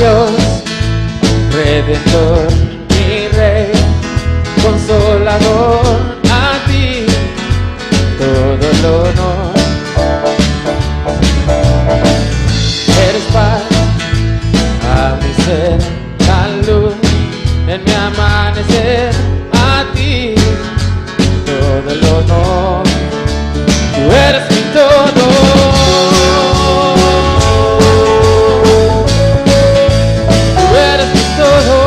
Dios, Redentor, mi Rey, Consolador, a ti todo el honor. Eres paz a mi ser, la luz en mi amanecer, a ti todo el honor. Tú eres mi todo. Tú eres mi todo.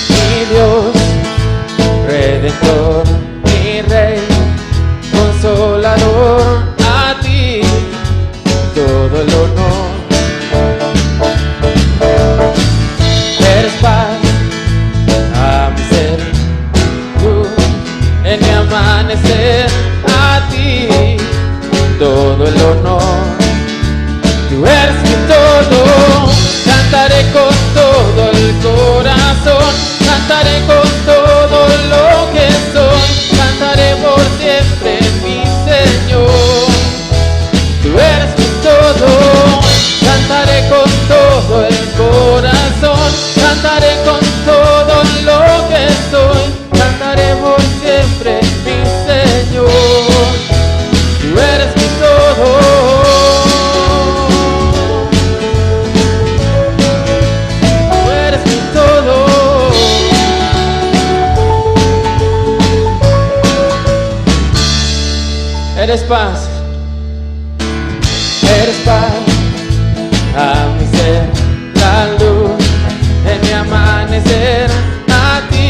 Mi Dios, Redentor, mi Rey, Consolador, a ti todo el honor. Eres paz a mi ser, tú en mi amanecer, a ti todo el honor. Tú eres mi todo. Cantaré con todo el corazón, cantaré con todo lo que soy, cantaré por siempre, mi Señor. Tú eres mi todo. Cantaré con todo el corazón, cantaré con todo lo que soy, cantaré por siempre, mi Señor. Tú eres mi todo. Tú eres mi todo. Eres paz. Eres paz a mi ser, la luz en mi amanecer, a ti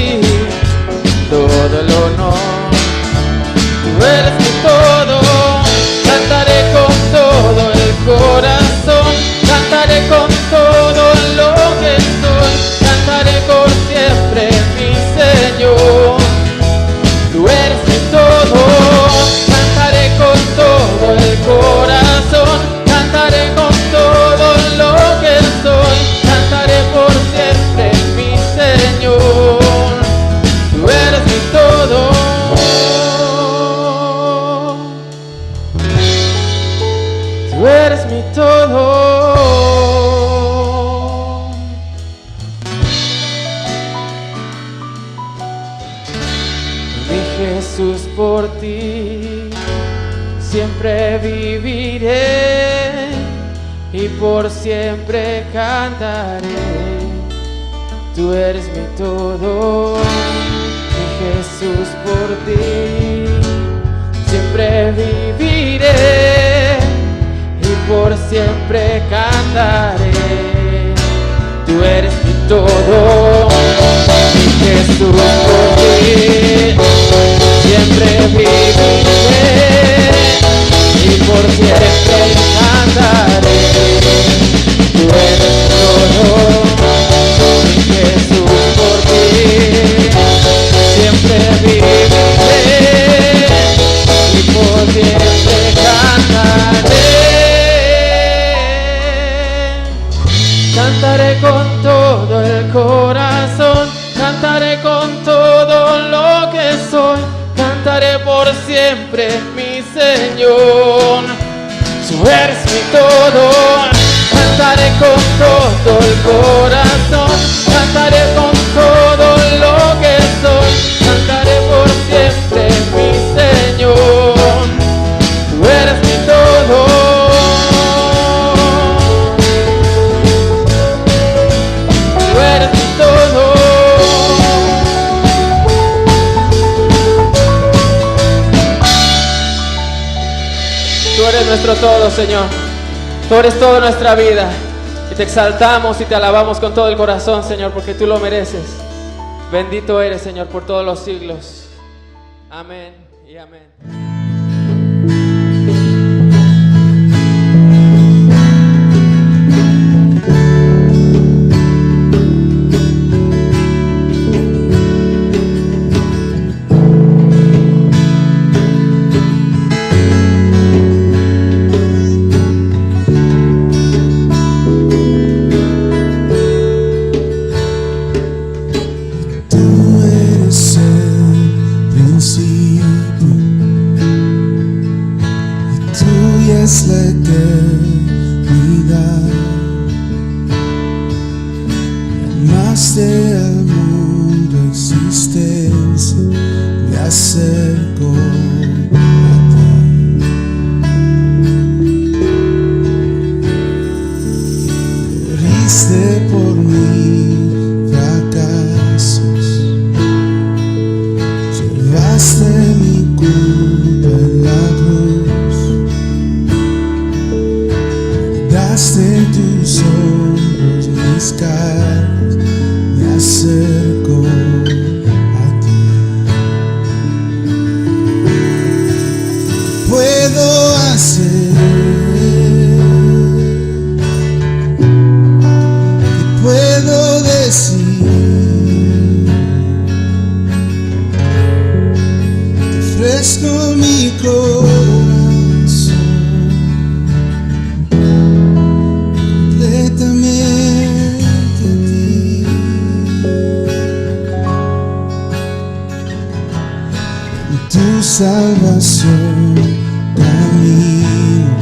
todo el honor. Tú eres mi todo. Cantaré con todo el corazón, cantaré con todo lo que soy, cantaré por siempre, mi Señor. Tú eres mi todo. Cantaré con todo el corazón, cantaré con todo lo que soy, cantaré por siempre, mi Señor. Tú eres mi todo. Tú eres mi todo. Mi Jesús, por ti siempre viviré y por siempre cantaré. Tú eres mi todo, mi Jesús, por ti siempre viviré y por siempre cantaré. Tú eres mi todo, mi Jesús, por ti siempre viviré y por siempre cantaré. Tú eres todo, mi Jesús, por ti siempre viviré y por siempre cantaré. Cantaré con todo el corazón, cantaré con todo lo que soy, cantaré por siempre, mi Señor. Tú eres mi todo. Cantaré con todo el corazón, cantaré con todo lo que soy, cantaré por siempre, mi Señor. Tú eres mi todo. Tú eres mi todo. Tú eres nuestro todo, Señor. Tú eres toda nuestra vida. Y te exaltamos y te alabamos con todo el corazón, Señor, porque tú lo mereces. Bendito eres, Señor, por todos los siglos. Amén y amén. Tú eres el principio acerco a ti. Moriste por mis fracasos, llevaste mi culpa en la cruz, daste en tus hombros mis cargas, me acerco a ti. Puedo hacer, que puedo decir, te ofrezco mi corazón completamente a ti. En tu salvación camino,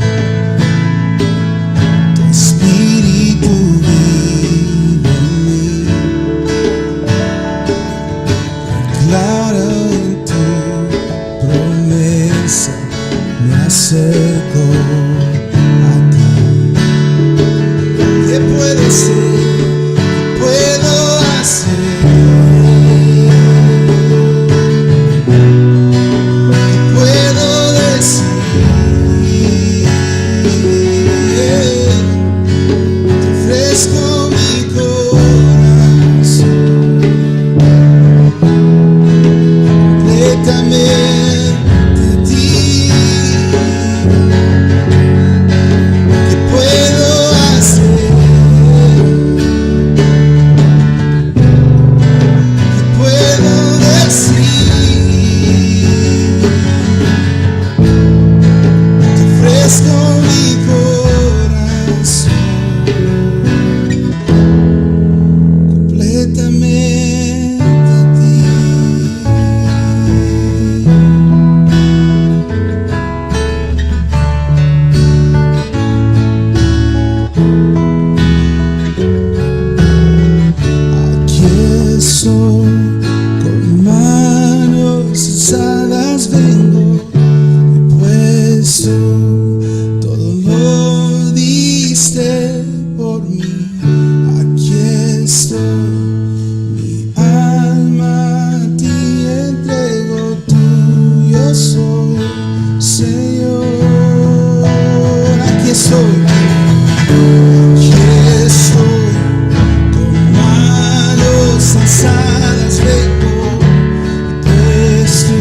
tu espíritu vive en mí. Declaro en tu promesa, me acerco a ti. ¿Qué puedo ser? ¿Qué puedo hacer? ¿Qué puedo decir? Te ofrezco mi corazón completamente a ti. ¿Qué puedo hacer? ¿Qué puedo decir? Te ofrezco mi corazón completamente a ti. Aquí estoy, con manos alzadas vengo, pues tú todo lo diste por mí. Aquí estoy, mi alma a ti entrego, tuyo soy, Señor. Aquí estoy, con manos alzadas vengo, pues tú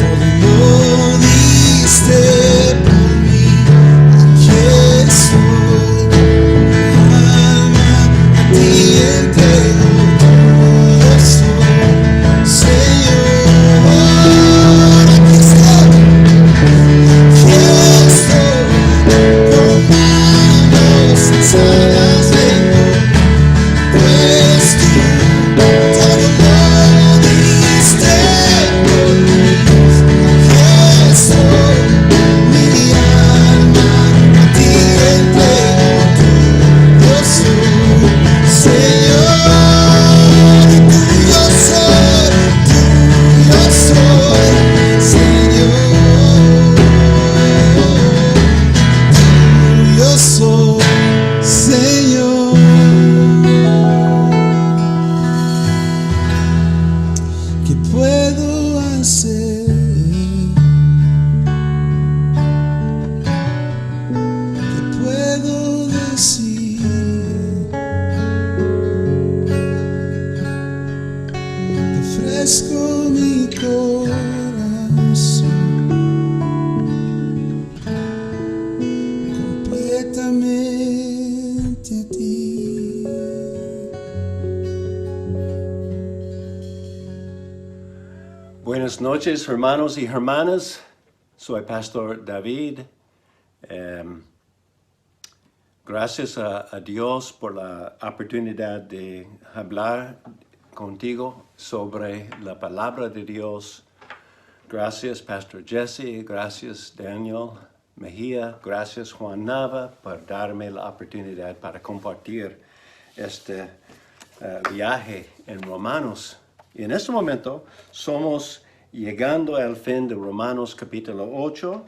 todo lo diste por mí. Aquí estoy, mi alma a ti entrego, tuyo soy, Señor. Aquí estoy, con manos alzadas vengo, pues tú todo lo diste por mí. Aquí estoy, mi alma a ti entrego, tuyo soy, Señor. Y tuyo soy, Señor. Tuyo soy, Señor. ¿Qué puedo hacer? ¿Qué puedo decir? Te ofrezco mi corazón completamente a ti. Buenas noches, hermanos y hermanas. Soy Pastor David. Gracias a Dios por la oportunidad de hablar contigo sobre la palabra de Dios. Gracias, Pastor Jesse. Gracias, Daniel Mejía. Gracias, Juan Nava, por darme la oportunidad para compartir este viaje en Romanos. Y en este momento somos llegando al fin de Romanos capítulo 8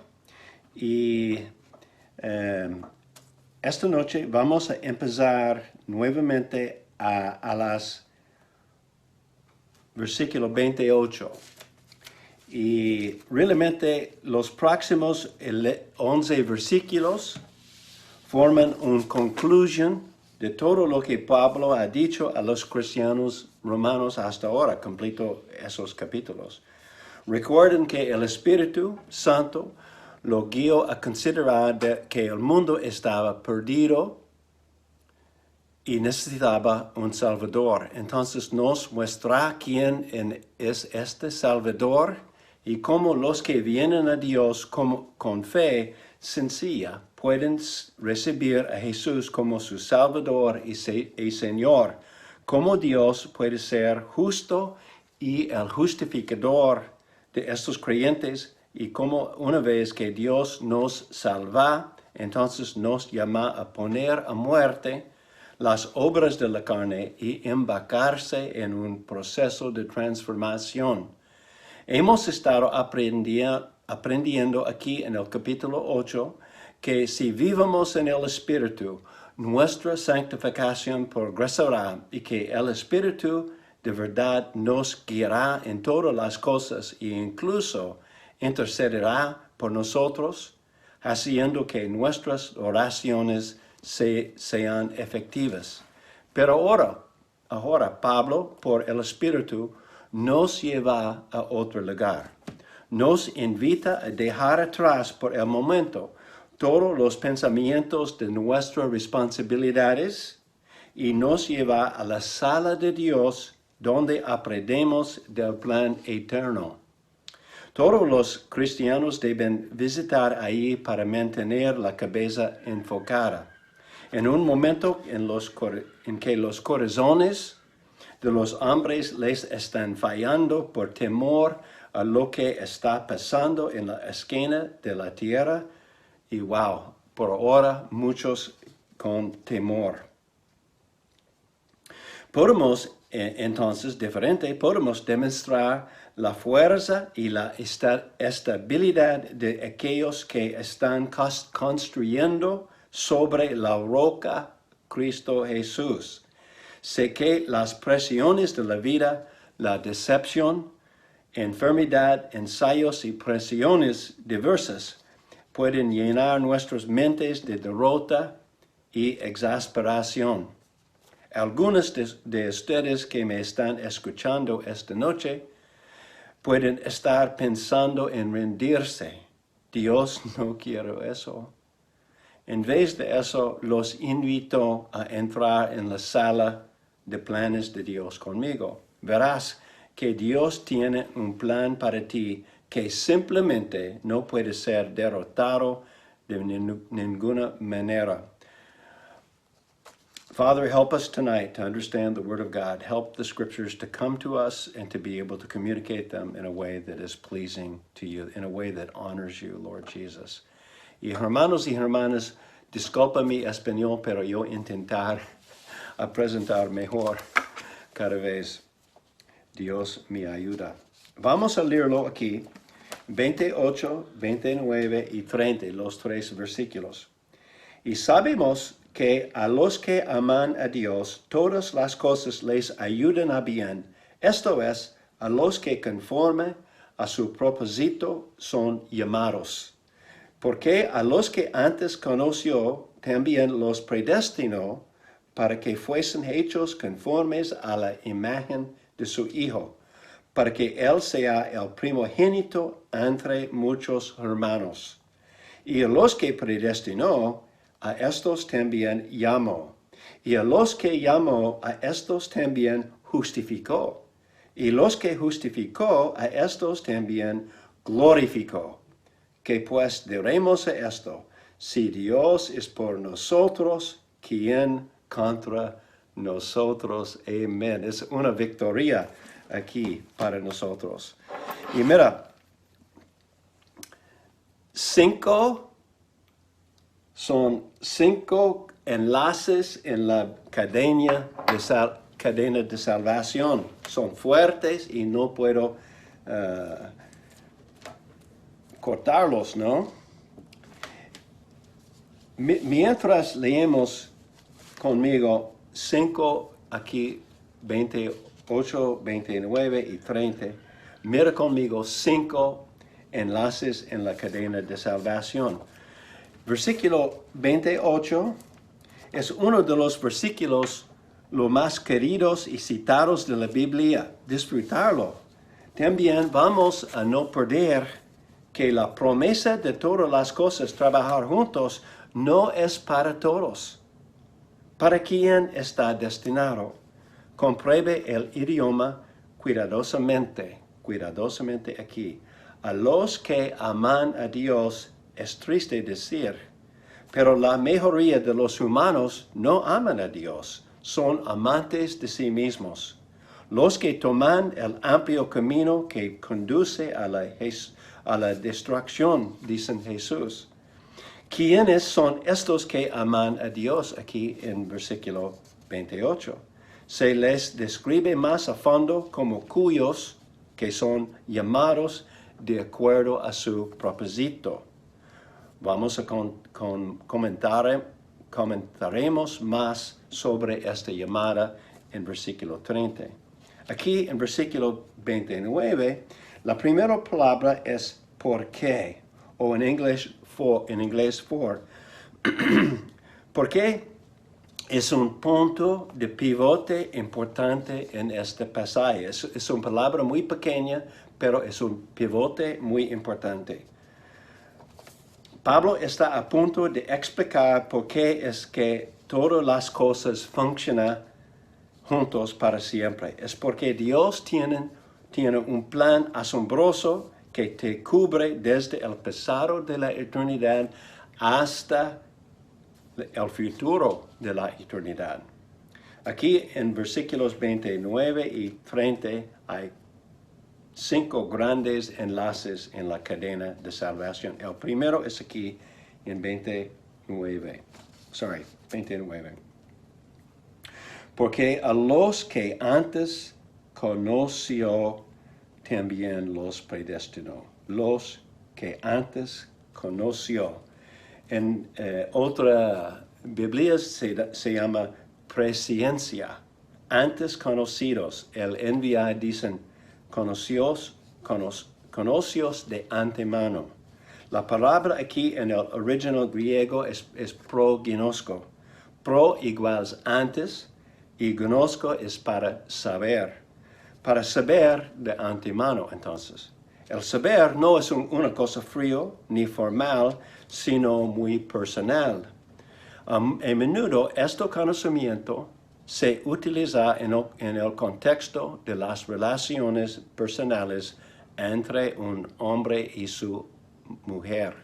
y esta noche vamos a empezar nuevamente a las versículo 28. Y realmente los próximos 11 versículos forman una conclusión de todo lo que Pablo ha dicho a los cristianos romanos hasta ahora, completo esos capítulos. Recuerden que el Espíritu Santo lo guió a considerar que el mundo estaba perdido y necesitaba un Salvador. Entonces nos muestra quién es este Salvador y cómo los que vienen a Dios con fe sencilla pueden recibir a Jesús como su Salvador y Señor. Cómo Dios puede ser justo y el justificador de estos creyentes y cómo una vez que Dios nos salva, entonces nos llama a poner a muerte las obras de la carne y embarcarse en un proceso de transformación. Hemos estado aprendiendo aquí en el capítulo 8 que si vivamos en el Espíritu, nuestra santificación progresará y que el Espíritu de verdad nos guiará en todas las cosas e incluso intercederá por nosotros, haciendo que nuestras oraciones sean efectivas. Pero ahora Pablo, por el Espíritu, nos lleva a otro lugar. Nos invita a dejar atrás por el momento todos los pensamientos de nuestras responsabilidades y nos lleva a la sala de Dios donde aprendemos del plan eterno. Todos los cristianos deben visitar ahí para mantener la cabeza enfocada. En un momento en que los corazones de los hombres les están fallando por temor a lo que está pasando en la esquina de la tierra, y por ahora muchos con temor. Podemos demostrar la fuerza y la estabilidad de aquellos que están construyendo sobre la roca Cristo Jesús. Sé que las presiones de la vida, la decepción, enfermedad, ensayos y presiones diversas pueden llenar nuestras mentes de derrota y exasperación. Algunos de ustedes que me están escuchando esta noche pueden estar pensando en rendirse. Dios no quiere eso. En vez de eso, los invito a entrar en la sala de planes de Dios conmigo. Verás que Dios tiene un plan para ti que simplemente no puede ser derrotado de ninguna manera. Father, help us tonight to understand the Word of God. Help the Scriptures to come to us and to be able to communicate them in a way that is pleasing to you, in a way that honors you, Lord Jesus. Y hermanos y hermanas, disculpa mi español, pero yo intentar a presentar mejor cada vez. Dios me ayuda. Vamos a leerlo aquí, 28, 29 y 30, los 3 versículos. Y sabemos que a los que aman a Dios, todas las cosas les ayudan a bien. Esto es, a los que conforme a su propósito son llamados. Porque a los que antes conoció, también los predestinó para que fuesen hechos conformes a la imagen de su Hijo, para que Él sea el primogénito entre muchos hermanos. Y a los que predestinó, a estos también llamó. Y a los que llamó, a estos también justificó. Y los que justificó, a estos también glorificó. Que pues diremos a esto, si Dios es por nosotros, ¿quién contra nosotros? Amén. Es una victoria aquí para nosotros. Y mira, 5 son 5 enlaces en la cadena de salvación. Son fuertes y no puedo cortarlos, ¿no? Mientras leemos conmigo 5 aquí, 28, 29 y 30, mira conmigo 5 enlaces en la cadena de salvación. Versículo 28 es uno de los versículos los más queridos y citados de la Biblia. Disfrutarlo. También vamos a no perder que la promesa de todas las cosas, trabajar juntos, no es para todos. ¿Para quién está destinado? Compruebe el idioma cuidadosamente aquí. A los que aman a Dios es triste decir, pero la mayoría de los humanos no aman a Dios, son amantes de sí mismos. Los que toman el amplio camino que conduce a la destrucción, dicen Jesús. ¿Quiénes son estos que aman a Dios? Aquí en versículo 28. Se les describe más a fondo como cuyos que son llamados de acuerdo a su propósito. Vamos a comentaremos más sobre esta llamada en versículo 30. Aquí en versículo 29, la primera palabra es por qué, o en inglés for. ¿Por qué? Es un punto de pivote importante en este pasaje. Es una palabra muy pequeña, pero es un pivote muy importante. Pablo está a punto de explicar por qué es que todas las cosas funcionan juntos para siempre. Es porque Dios tiene un plan asombroso que te cubre desde el pasado de la eternidad hasta el futuro de la eternidad. Aquí en versículos 29 y 30 hay 5 grandes enlaces en la cadena de salvación. El primero es aquí en 29. Porque a los que antes conoció, también los predestinó. Los que antes conoció. En otra Biblia se llama presciencia. Antes conocidos. El NVI dicen conocios de antemano. La palabra aquí en el original griego es proginosko. Pro iguals antes y gnosko es para saber. Para saber de antemano, entonces. El saber no es una cosa frío ni formal, sino muy personal. A menudo este conocimiento se utiliza en el contexto de las relaciones personales entre un hombre y su mujer.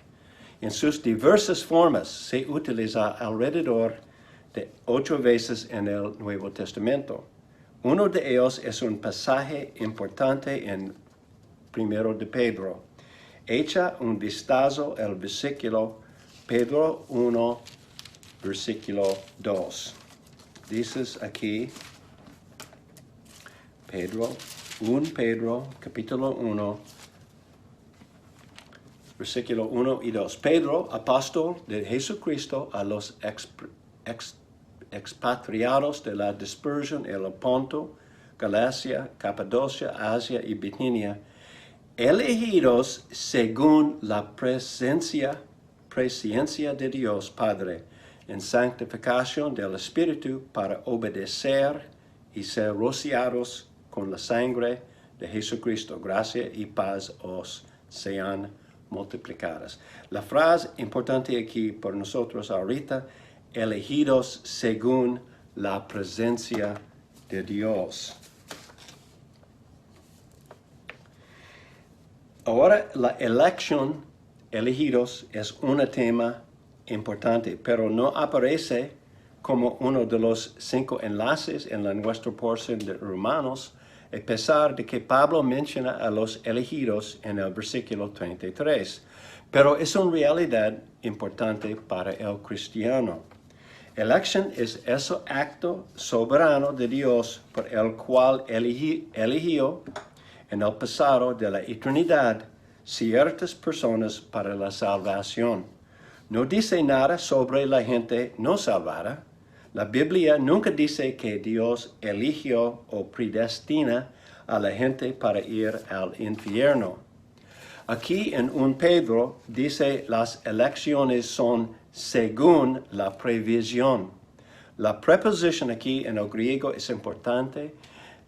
En sus diversas formas se utiliza alrededor de 8 veces en el Nuevo Testamento. Uno de ellos es un pasaje importante en 1 de Pedro. Echa un vistazo al versículo Pedro 1, versículo 2. Dices aquí, Pedro, capítulo 1, versículo 1 y 2. Pedro, apóstol de Jesucristo, a los expatriados de la dispersión en el Ponto, Galacia, Capadocia, Asia y Bitinia, elegidos según la presciencia de Dios Padre, en santificación del Espíritu para obedecer y ser rociados con la sangre de Jesucristo. Gracia y paz os sean multiplicadas. La frase importante aquí por nosotros ahorita, elegidos según la presencia de Dios. Ahora, la elección, elegidos, es un tema importante, pero no aparece como uno de los 5 enlaces en nuestra porción de Romanos, a pesar de que Pablo menciona a los elegidos en el versículo 33. Pero es una realidad importante para el cristiano. Elección es ese acto soberano de Dios por el cual eligió en el pasado de la eternidad ciertas personas para la salvación. No dice nada sobre la gente no salvada. La Biblia nunca dice que Dios eligió o predestina a la gente para ir al infierno. Aquí en 1 Pedro dice las elecciones son según la previsión. La preposición aquí en el griego es importante.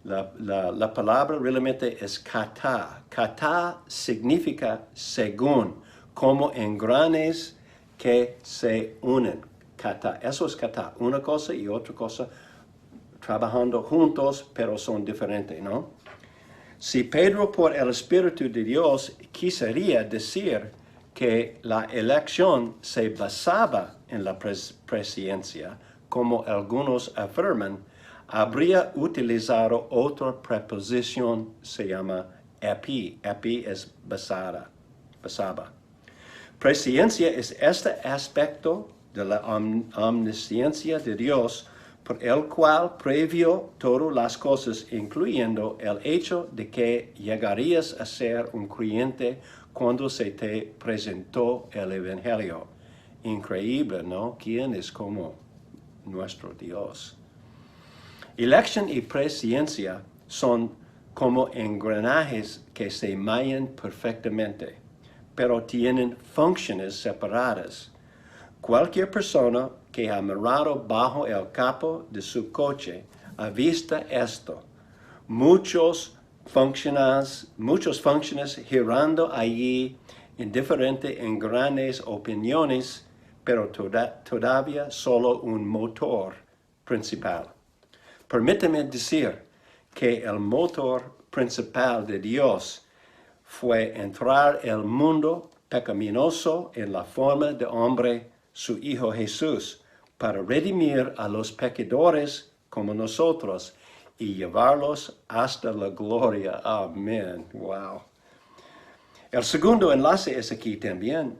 La palabra realmente es kata. Kata significa según, como engranes que se unen. Kata, eso es kata, una cosa y otra cosa trabajando juntos, pero son diferentes, ¿no? Si Pedro por el Espíritu de Dios quisiera decir que la elección se basaba en la presciencia, como algunos afirman, habría utilizado otra preposición, se llama epi. Epi es basaba. Presciencia es este aspecto de la omnisciencia de Dios, por el cual previó todas las cosas, incluyendo el hecho de que llegarías a ser un creyente cuando se te presentó el Evangelio. Increíble, ¿no? ¿Quién es como nuestro Dios? Elección y presciencia son como engranajes que se mallan perfectamente, pero tienen funciones separadas. Cualquier persona que ha mirado bajo el capó de su coche ha visto esto. Muchos funciones girando allí en diferentes engranes opiniones, pero todavía solo un motor principal. Permíteme decir que el motor principal de Dios fue entrar el mundo pecaminoso en la forma de hombre, su Hijo Jesús, para redimir a los pecadores como nosotros y llevarlos hasta la gloria. Amén. Wow. El segundo enlace es aquí también,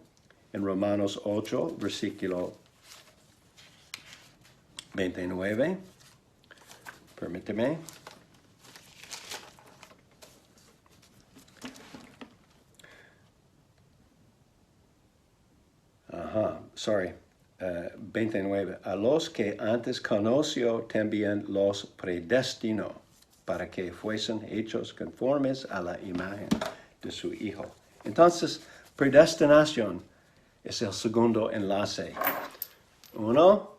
en Romanos 8, versículo 29. Permíteme. Sorry. 29. A los que antes conoció también los predestinó para que fuesen hechos conformes a la imagen de su Hijo. Entonces, predestinación es el segundo enlace. 1,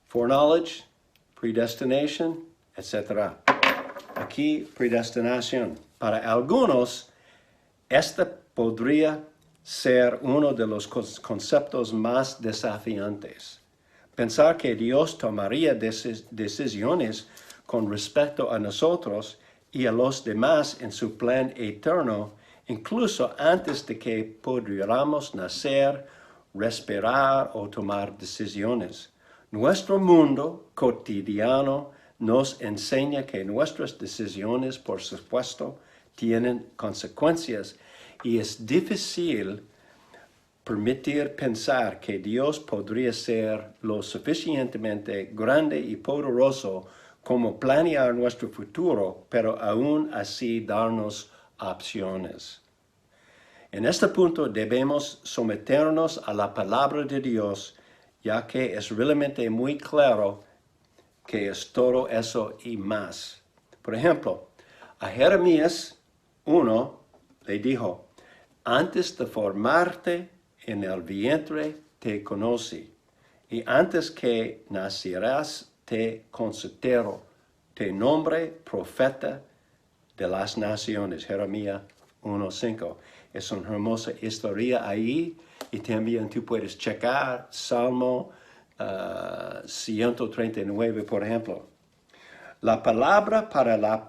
foreknowledge, predestination, etc. Aquí, predestinación. Para algunos, esta podría ser uno de los conceptos más desafiantes. Pensar que Dios tomaría decisiones con respecto a nosotros y a los demás en su plan eterno, incluso antes de que pudiéramos nacer, respirar o tomar decisiones. Nuestro mundo cotidiano nos enseña que nuestras decisiones, por supuesto, tienen consecuencias. Y es difícil permitir pensar que Dios podría ser lo suficientemente grande y poderoso como planear nuestro futuro, pero aún así darnos opciones. En este punto debemos someternos a la palabra de Dios, ya que es realmente muy claro que es todo eso y más. Por ejemplo, a Jeremías 1 le dijo: antes de formarte en el vientre te conocí, y antes que nacieras te considero, te nombré profeta de las naciones. Jeremías 1:5. Es una hermosa historia ahí, y también tú puedes checar Salmo 139, por ejemplo. La palabra para la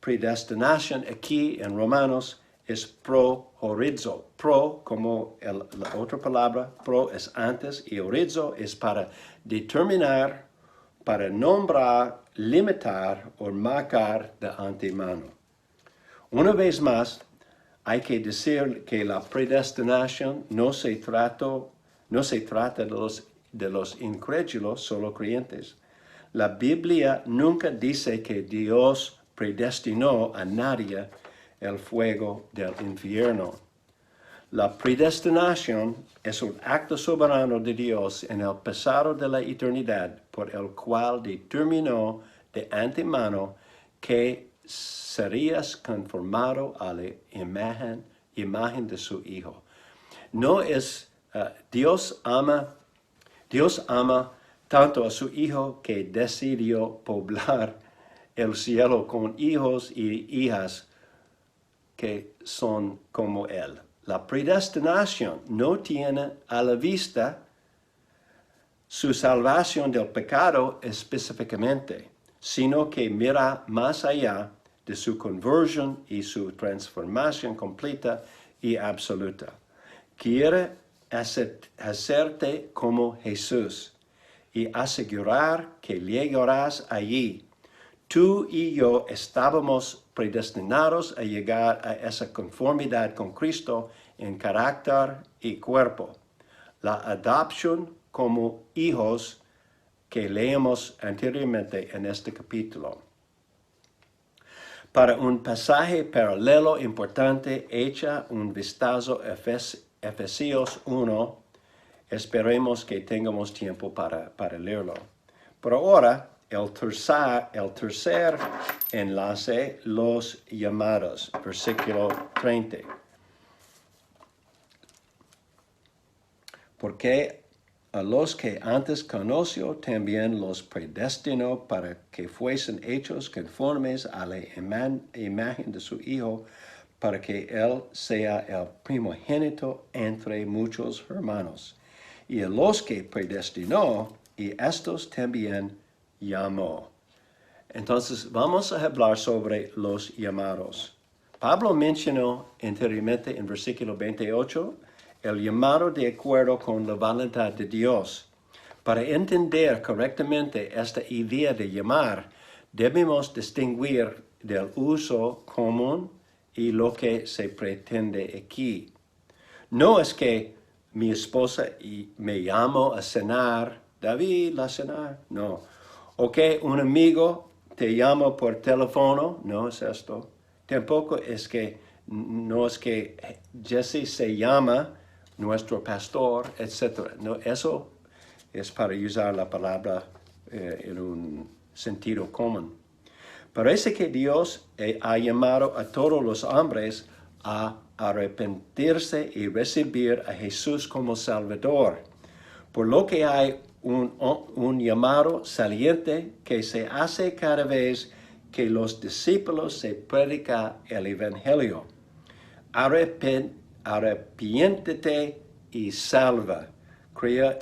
predestinación aquí en Romanos es pro-horizo. Pro, como la otra palabra, pro es antes, y horizo es para determinar, para nombrar, limitar o marcar de antemano. Una vez más, hay que decir que la predestinación no se trata de los incrédulos, solo creyentes. La Biblia nunca dice que Dios predestinó a nadie el fuego del infierno. La predestinación es un acto soberano de Dios en el pasado de la eternidad por el cual determinó de antemano que serías conformado a la imagen de su Hijo. No es Dios ama tanto a su Hijo que decidió poblar el cielo con hijos y hijas que son como Él. La predestinación no tiene a la vista su salvación del pecado específicamente, sino que mira más allá de su conversión y su transformación completa y absoluta. Quiere hacerte como Jesús y asegurar que llegarás allí. Tú y yo estábamos predestinados a llegar a esa conformidad con Cristo en carácter y cuerpo. La adopción como hijos que leemos anteriormente en este capítulo. Para un pasaje paralelo importante, echa un vistazo a Efesios 1. Esperemos que tengamos tiempo para leerlo. Por ahora, el tercer enlace, los llamados, versículo 30. Porque a los que antes conoció también los predestinó para que fuesen hechos conformes a la imagen de su Hijo, para que Él sea el primogénito entre muchos hermanos. Y a los que predestinó, y estos también llamó. Entonces, vamos a hablar sobre los llamados. Pablo mencionó anteriormente en versículo 28 el llamado de acuerdo con la voluntad de Dios. Para entender correctamente esta idea de llamar, debemos distinguir del uso común y lo que se pretende aquí. No es que mi esposa me llamo a cenar, David, a cenar, no. O que un amigo te llama por teléfono, no es esto. Tampoco no es que Jesse se llama nuestro pastor, etc. No, eso es para usar la palabra en un sentido común. Parece que Dios ha llamado a todos los hombres a arrepentirse y recibir a Jesús como Salvador, por lo que hay un llamado saliente que se hace cada vez que los discípulos se predica el Evangelio. Arrepiéntete y salva. Crea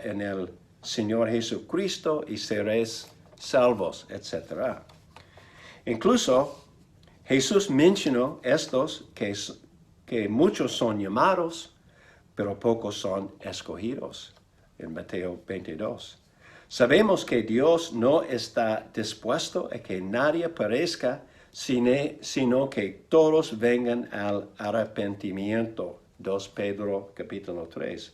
en el Señor Jesucristo y seréis salvos, etc. Incluso Jesús mencionó que muchos son llamados, pero pocos son escogidos, en Mateo 22. Sabemos que Dios no está dispuesto a que nadie perezca, sino que todos vengan al arrepentimiento. 2 Pedro capítulo 3.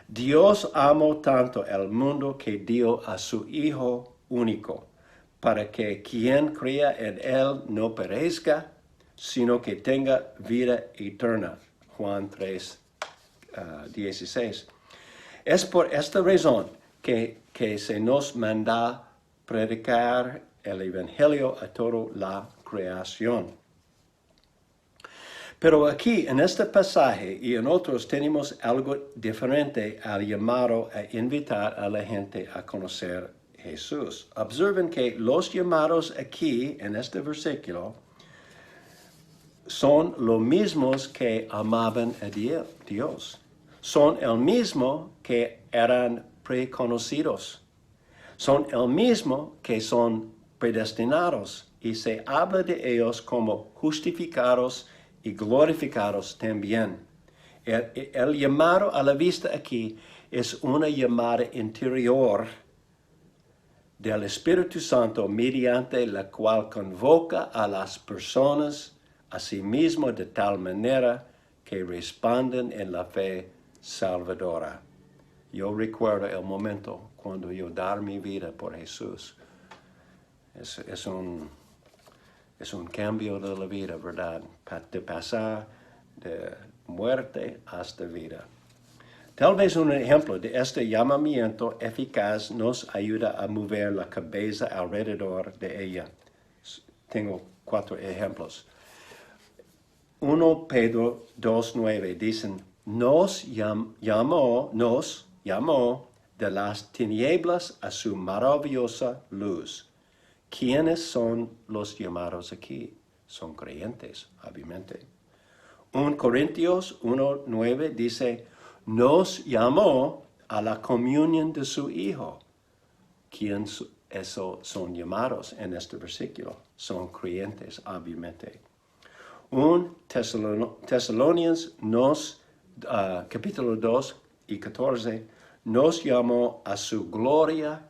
Dios amó tanto al mundo que dio a su Hijo único, para que quien crea en Él no perezca, sino que tenga vida eterna. Juan 3, 16. Es por esta razón que se nos manda predicar el Evangelio a toda la creación. Pero aquí, en este pasaje y en otros, tenemos algo diferente al llamado a invitar a la gente a conocer Jesús. Observen que los llamados aquí, en este versículo, son los mismos que amaban a Dios. Son el mismo que eran preconocidos. Son el mismo que son predestinados. Y se habla de ellos como justificados y glorificados también. El llamado a la vista aquí es una llamada interior del Espíritu Santo mediante la cual convoca a las personas a sí mismo de tal manera que responden en la fe salvadora. Yo recuerdo el momento cuando yo dar mi vida por Jesús. Es un cambio de la vida, ¿verdad? De pasar de muerte hasta vida. Tal vez un ejemplo de este llamamiento eficaz nos ayuda a mover la cabeza alrededor de ella. Tengo 4 ejemplos. 1 Pedro 2:9 dicen, nos llamó de las tinieblas a su maravillosa luz. ¿Quiénes son los llamados aquí? Son creyentes, obviamente. 1 Corintios 1:9 dice, nos llamó a la comunión de su Hijo. ¿Quiénes son llamados en este versículo? Son creyentes, obviamente. 1 Tesalonians capítulo 2 y 14, nos llamó a su gloria,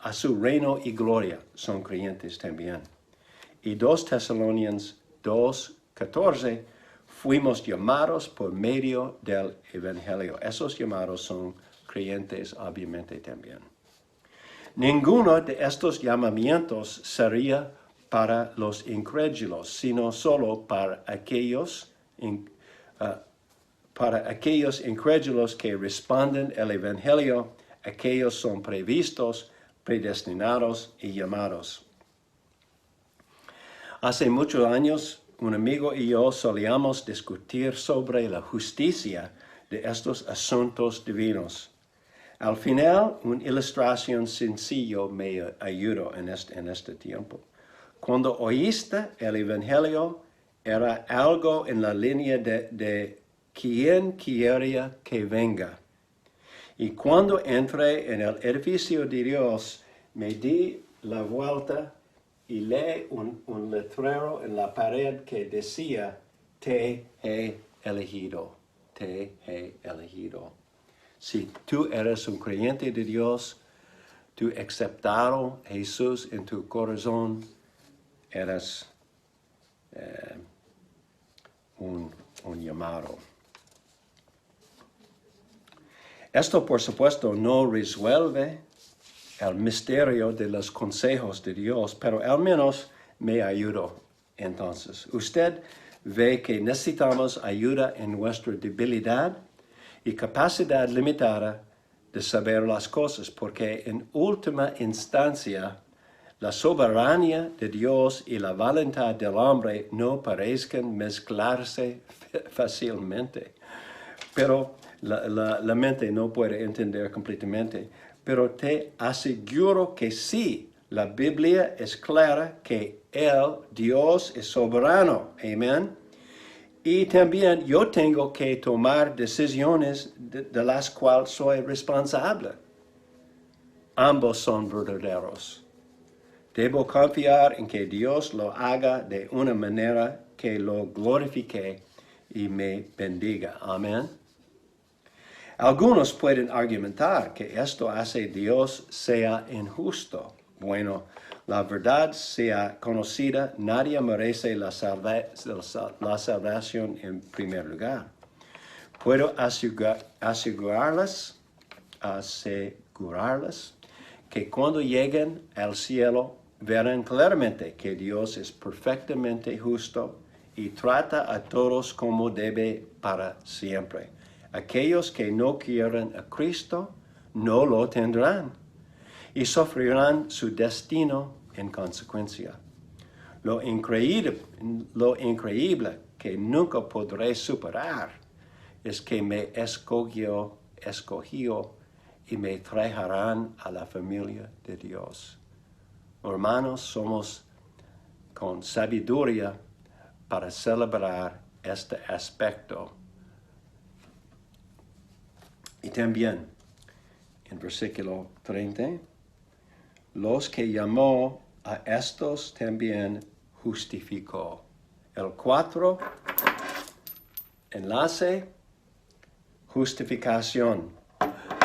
a su reino y gloria. Son creyentes también. Y 2 Tesalonians 2:14, fuimos llamados por medio del Evangelio. Esos llamados son creyentes, obviamente, también. Ninguno de estos llamamientos sería para los incrédulos, sino solo para aquellos incrédulos que responden al Evangelio. Aquellos son previstos, predestinados y llamados. Hace muchos años, un amigo y yo solíamos discutir sobre la justicia de estos asuntos divinos. Al final, una ilustración sencilla me ayudó en este tiempo. Cuando oíste el Evangelio, era algo en la línea de quien quiera que venga. Y cuando entré en el edificio de Dios, me di la vuelta y leí un letrero en la pared que decía, te he elegido, te he elegido. Si tú eres un creyente de Dios, tú aceptaron a Jesús en tu corazón, eres un llamado. Esto, por supuesto, no resuelve el misterio de los consejos de Dios, pero al menos me ayudó. Entonces, usted ve que necesitamos ayuda en nuestra debilidad y capacidad limitada de saber las cosas, porque en última instancia, la soberanía de Dios y la voluntad del hombre no parecen mezclarse fácilmente. Pero la mente no puede entender completamente. Pero te aseguro que sí, la Biblia es clara que Dios es soberano. Amén. Y también yo tengo que tomar decisiones de las cuales soy responsable. Ambos son verdaderos. Debo confiar en que Dios lo haga de una manera que lo glorifique y me bendiga. Amén. Algunos pueden argumentar que esto hace Dios sea injusto. Bueno, la verdad sea conocida, nadie merece la salvación en primer lugar. Puedo asegurarles que cuando lleguen al cielo verán claramente que Dios es perfectamente justo y trata a todos como debe para siempre. Aquellos que no quieren a Cristo no lo tendrán y sufrirán su destino en consecuencia. Lo increíble que nunca podré superar es que me escogió y me traerán a la familia de Dios. Hermanos, somos con sabiduría para celebrar este aspecto. Y también, en versículo 30, los que llamó a estos también justificó. El 4, enlace, justificación.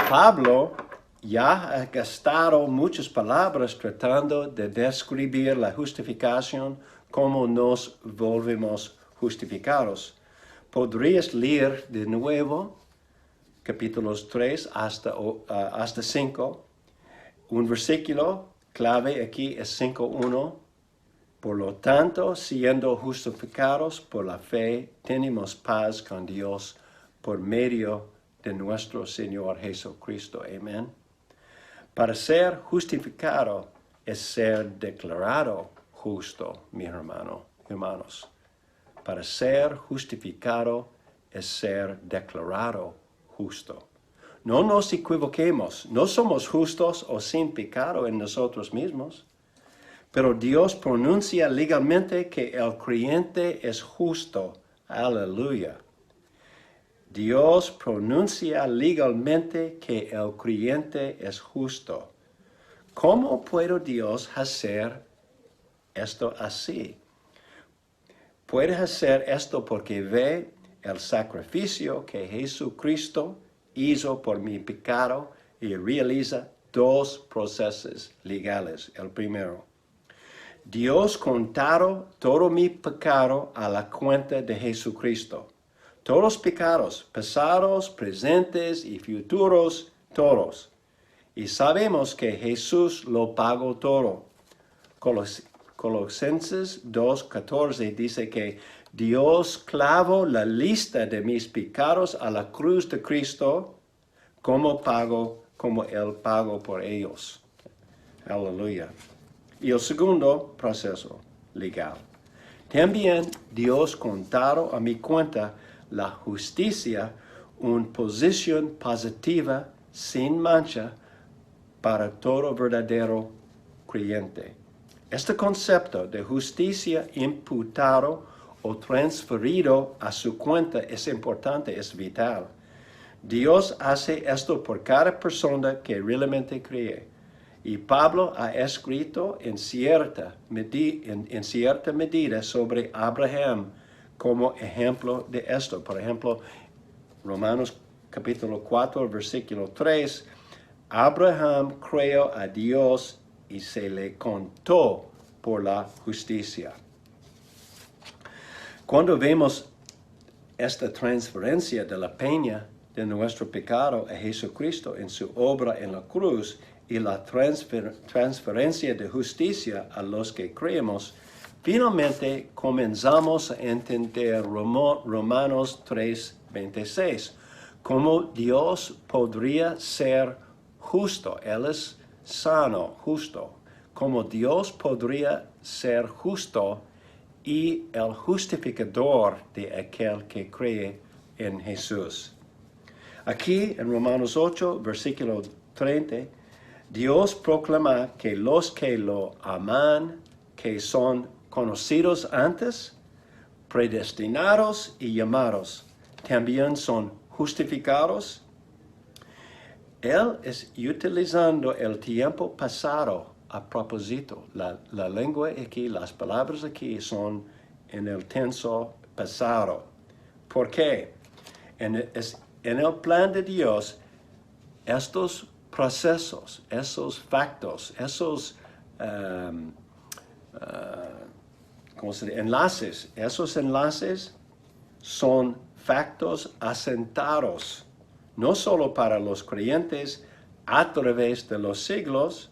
Pablo ya ha gastado muchas palabras tratando de describir la justificación, cómo nos volvemos justificados. ¿Podrías leer de nuevo capítulos 3 hasta 5? Un versículo clave aquí es 5:1. Por lo tanto, siendo justificados por la fe, tenemos paz con Dios por medio de nuestro Señor Jesucristo. Amén. Para ser justificado es ser declarado justo, mis hermanos. Para ser justificado es ser declarado justo. No nos equivoquemos, no somos justos o sin pecado en nosotros mismos, pero Dios pronuncia legalmente que el creyente es justo. Aleluya. Dios pronuncia legalmente que el creyente es justo. ¿Cómo puede Dios hacer esto así? Puede hacer esto porque ve el sacrificio que Jesucristo hizo por mi pecado y realiza dos procesos legales. El primero, Dios contaron todo mi pecado a la cuenta de Jesucristo. Todos los pecados, pasados, presentes y futuros, todos. Y sabemos que Jesús lo pagó todo. Colosenses 2:14 dice que Dios clavó la lista de mis pecados a la cruz de Cristo como Él pagó por ellos. Aleluya. Y el segundo proceso legal. También Dios contaron a mi cuenta la justicia, una posición positiva sin mancha para todo verdadero creyente. Este concepto de justicia imputado o transferido a su cuenta es importante, es vital. Dios hace esto por cada persona que realmente cree. Y Pablo ha escrito en cierta medida sobre Abraham como ejemplo de esto. Por ejemplo, Romanos capítulo 4, versículo 3, Abraham creyó a Dios y se le contó por la justicia. Cuando vemos esta transferencia de la pena de nuestro pecado a Jesucristo en su obra en la cruz y la transferencia de justicia a los que creemos, finalmente comenzamos a entender Romanos 3:26, cómo Dios podría ser justo. Él es sano, justo. Como Dios podría ser justo y el justificador de aquel que cree en Jesús. Aquí en Romanos 8, versículo 30, Dios proclama que los que lo aman, que son conocidos antes, predestinados y llamados, también son justificados. Él es utilizando el tiempo pasado a propósito. La lengua aquí, las palabras aquí son en el tenso pasado. ¿Por qué? En el plan de Dios, estos procesos, esos factos, esos enlaces, esos enlaces son factos asentados, no solo para los creyentes a través de los siglos,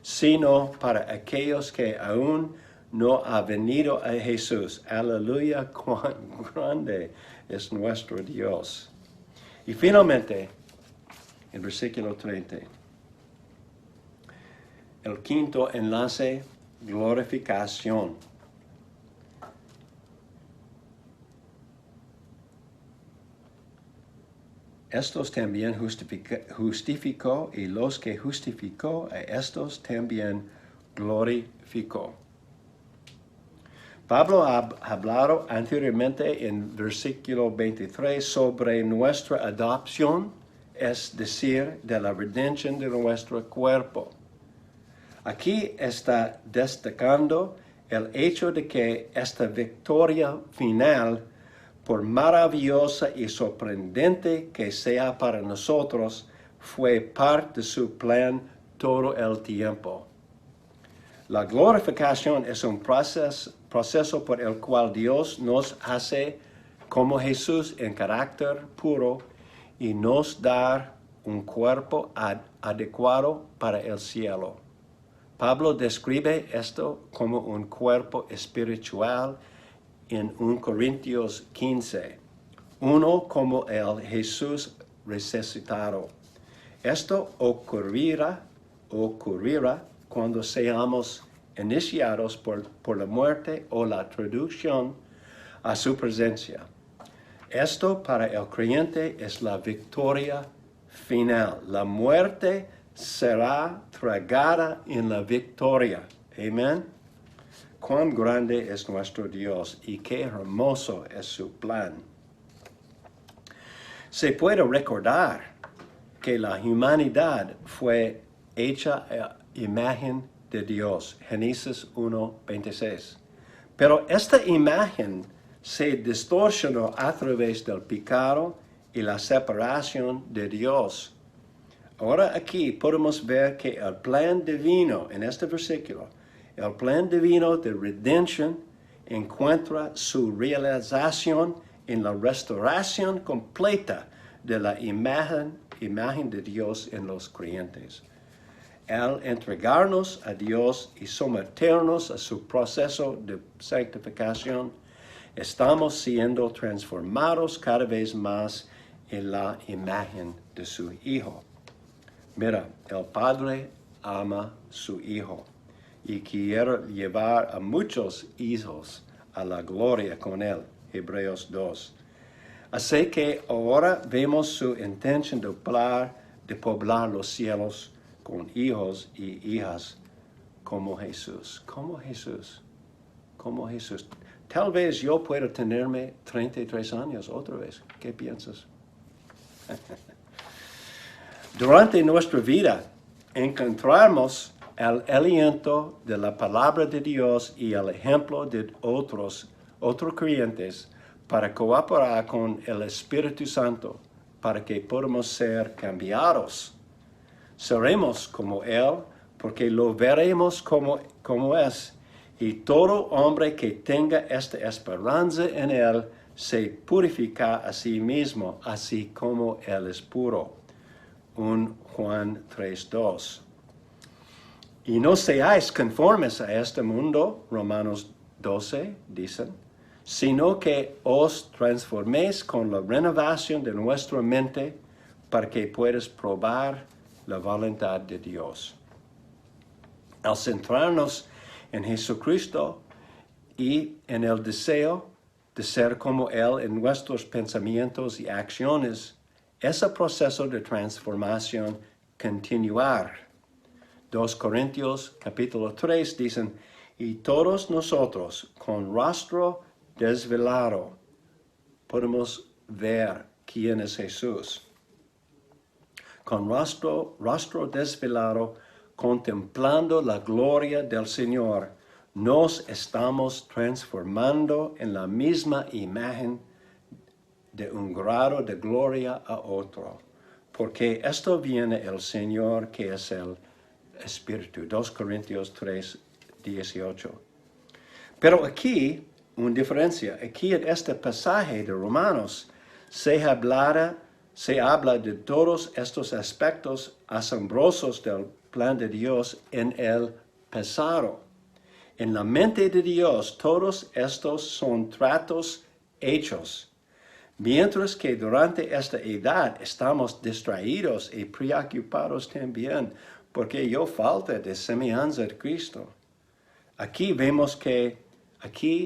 sino para aquellos que aún no han venido a Jesús. Aleluya, cuán grande es nuestro Dios. Y finalmente, el versículo 30, el quinto enlace, glorificación. Estos también justificó, y los que justificó a estos también glorificó. Pablo ha hablado anteriormente en versículo 23 sobre nuestra adopción, es decir, de la redención de nuestro cuerpo. Aquí está destacando el hecho de que esta victoria final, por maravillosa y sorprendente que sea para nosotros, fue parte de su plan todo el tiempo. La glorificación es un proceso por el cual Dios nos hace como Jesús en carácter puro y nos da un cuerpo adecuado para el cielo. Pablo describe esto como un cuerpo espiritual en 1 Corintios 15, uno como el Jesús resucitado. Esto ocurrirá cuando seamos iniciados por la muerte o la traducción a su presencia. Esto para el creyente es la victoria final. La muerte será tragada en la victoria. Amén. Cuán grande es nuestro Dios y qué hermoso es su plan. Se puede recordar que la humanidad fue hecha a imagen de Dios. Génesis 1:26. Pero esta imagen se distorsionó a través del pecado y la separación de Dios. Ahora aquí podemos ver que el plan divino, en este versículo, el plan divino de redención encuentra su realización en la restauración completa de la imagen de Dios en los creyentes. Al entregarnos a Dios y someternos a su proceso de santificación, estamos siendo transformados cada vez más en la imagen de su Hijo. Mira, el Padre ama a su Hijo y quiere llevar a muchos hijos a la gloria con Él. Hebreos 2. Así que ahora vemos su intención de poblar los cielos con hijos y hijas como Jesús. Como Jesús. Como Jesús. Tal vez yo pueda tenerme 33 años otra vez. ¿Qué piensas? Durante nuestra vida encontramos el aliento de la palabra de Dios y el ejemplo de otros creyentes para cooperar con el Espíritu Santo para que podamos ser cambiados. Seremos como Él porque lo veremos como es. Y todo hombre que tenga esta esperanza en Él se purifica a sí mismo, así como Él es puro. 1 Juan 3:2. Y no seáis conformes a este mundo, Romanos 12 dicen, sino que os transforméis con la renovación de nuestra mente para que puedas probar la voluntad de Dios. Al centrarnos en Jesucristo y en el deseo de ser como Él en nuestros pensamientos y acciones, ese proceso de transformación continuar. 2 Corintios capítulo 3 dicen, y todos nosotros con rostro desvelado podemos ver quién es Jesús. Con rostro desvelado, contemplando la gloria del Señor, nos estamos transformando en la misma imagen de un grado de gloria a otro. Porque esto viene el Señor que es el Espíritu. 2 Corintios 3:18. Pero aquí, una diferencia. Aquí en este pasaje de Romanos se habla de todos estos aspectos asombrosos del plan de Dios en el pasado. En la mente de Dios, todos estos son tratos hechos. Mientras que durante esta edad estamos distraídos y preocupados también porque yo falta de semejanza de Cristo. Aquí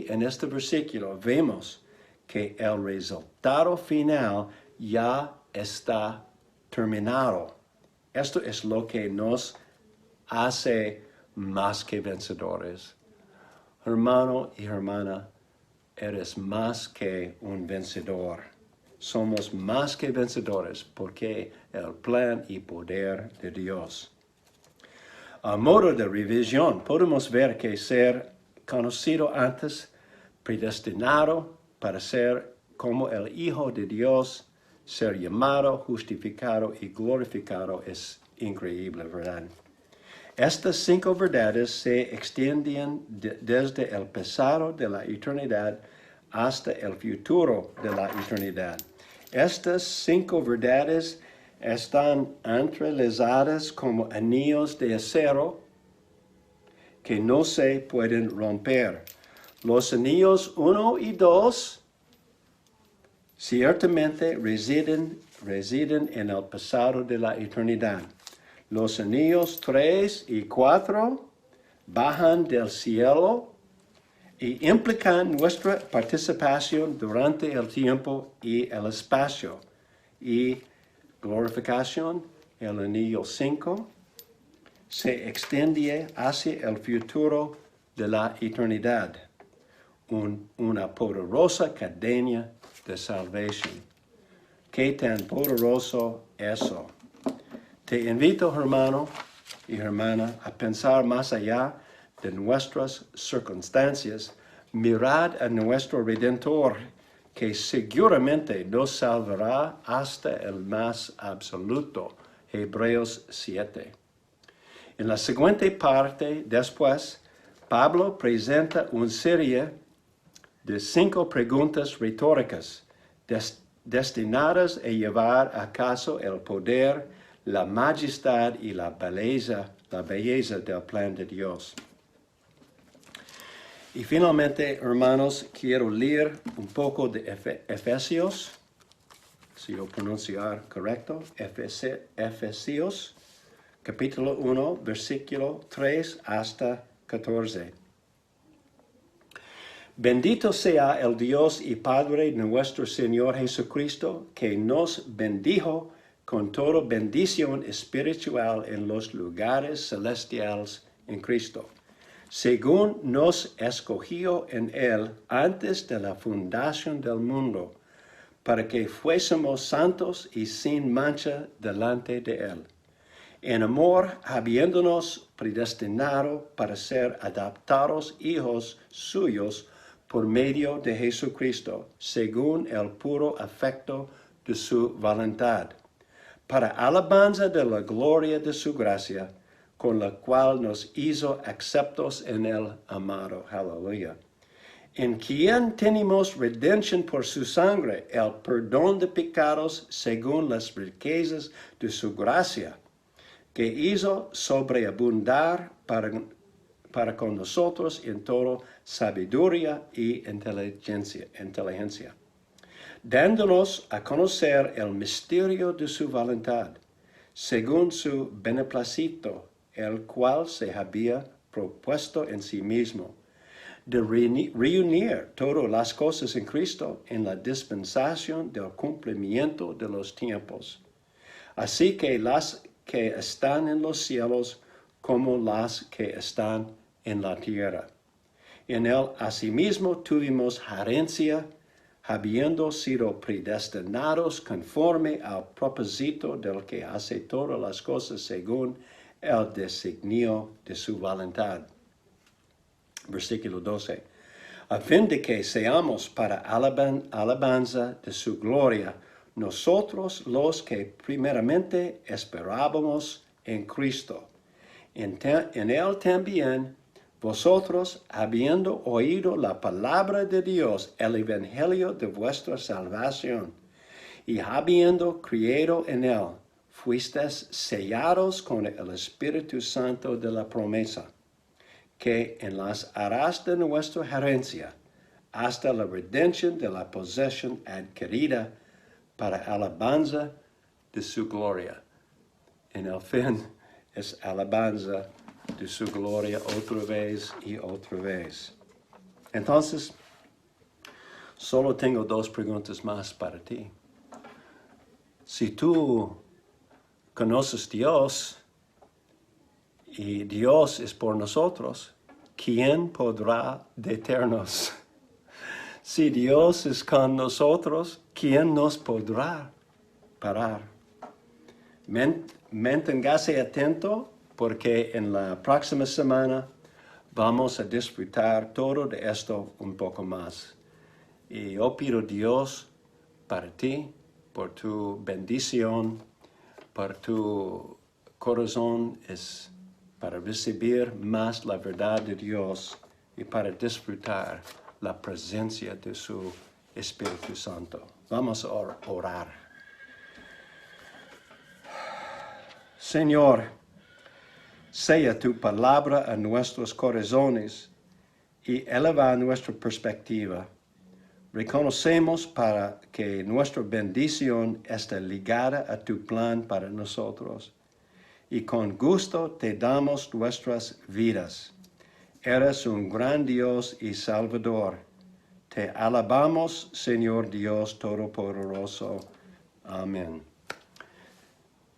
en este versículo vemos que el resultado final ya está terminado. Esto es lo que nos hace más que vencedores. Hermano y hermana, eres más que un vencedor. Somos más que vencedores porque el plan y poder de Dios. A modo de revisión, podemos ver que ser conocido antes, predestinado para ser como el Hijo de Dios, ser llamado, justificado y glorificado es increíble, ¿verdad? Estas 5 verdades se extienden desde el pasado de la eternidad hasta el futuro de la eternidad. Estas 5 verdades están entrelazadas como anillos de acero que no se pueden romper. Los anillos 1 y 2 ciertamente residen en el pasado de la eternidad. Los anillos 3 y 4 bajan del cielo y implican nuestra participación durante el tiempo y el espacio. Y glorificación, el anillo 5, se extiende hacia el futuro de la eternidad. Una poderosa cadena de salvación. ¿Qué tan poderoso eso? Te invito, hermano y hermana, a pensar más allá de nuestras circunstancias. Mirad a nuestro Redentor, que seguramente nos salvará hasta el más absoluto. Hebreos 7. En la siguiente parte, después, Pablo presenta una serie de 5 preguntas retóricas destinadas a llevar a cabo el poder, la majestad y la belleza del plan de Dios. Y finalmente, hermanos, quiero leer un poco de Efesios, si lo pronunciar correcto, Efesios, capítulo 1, versículo 3 hasta 14. Bendito sea el Dios y Padre de nuestro Señor Jesucristo, que nos bendijo con toda bendición espiritual en los lugares celestiales en Cristo, según nos escogió en Él antes de la fundación del mundo, para que fuésemos santos y sin mancha delante de Él. En amor, habiéndonos predestinado para ser adoptados hijos suyos por medio de Jesucristo, según el puro afecto de su voluntad, para alabanza de la gloria de su gracia, con la cual nos hizo aceptos en el amado. Aleluya. En quien tenemos redención por su sangre, el perdón de pecados según las riquezas de su gracia, que hizo sobreabundar para con nosotros en toda sabiduría y inteligencia, dándonos a conocer el misterio de su voluntad, según su beneplácito, el cual se había propuesto en sí mismo, de reunir todas las cosas en Cristo en la dispensación del cumplimiento de los tiempos, así que las que están en los cielos como las que están en la tierra. En él asimismo tuvimos herencia, habiendo sido predestinados conforme al propósito del que hace todas las cosas según el designio de su voluntad. Versículo 12. A fin de que seamos para alabanza de su gloria, nosotros los que primeramente esperábamos en Cristo. En él también vosotros, habiendo oído la palabra de Dios, el evangelio de vuestra salvación, y habiendo creído en él, fuisteis sellados con el Espíritu Santo de la promesa, que en las arras de nuestra herencia, hasta la redención de la posesión adquirida, para alabanza de su gloria. En el fin es alabanza de su gloria otra vez y otra vez. Entonces, solo tengo 2 preguntas más para ti. Si tú conoces Dios y Dios es por nosotros, ¿quién podrá detenernos? Si Dios es con nosotros, ¿quién nos podrá parar? Manténgase atento, porque en la próxima semana vamos a disfrutar todo de esto un poco más. Y yo pido a Dios para ti, por tu bendición, por tu corazón, es para recibir más la verdad de Dios y para disfrutar la presencia de su Espíritu Santo. Vamos a orar. Señor, Sea tu palabra a nuestros corazones y eleva nuestra perspectiva. Reconocemos para que nuestra bendición está ligada a tu plan para nosotros. Y con gusto te damos nuestras vidas. Eres un gran Dios y Salvador. Te alabamos, Señor Dios Todopoderoso. Amén.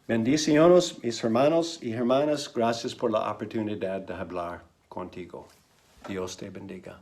Bendiciones, mis hermanos y hermanas. Gracias por la oportunidad de hablar contigo. Dios te bendiga.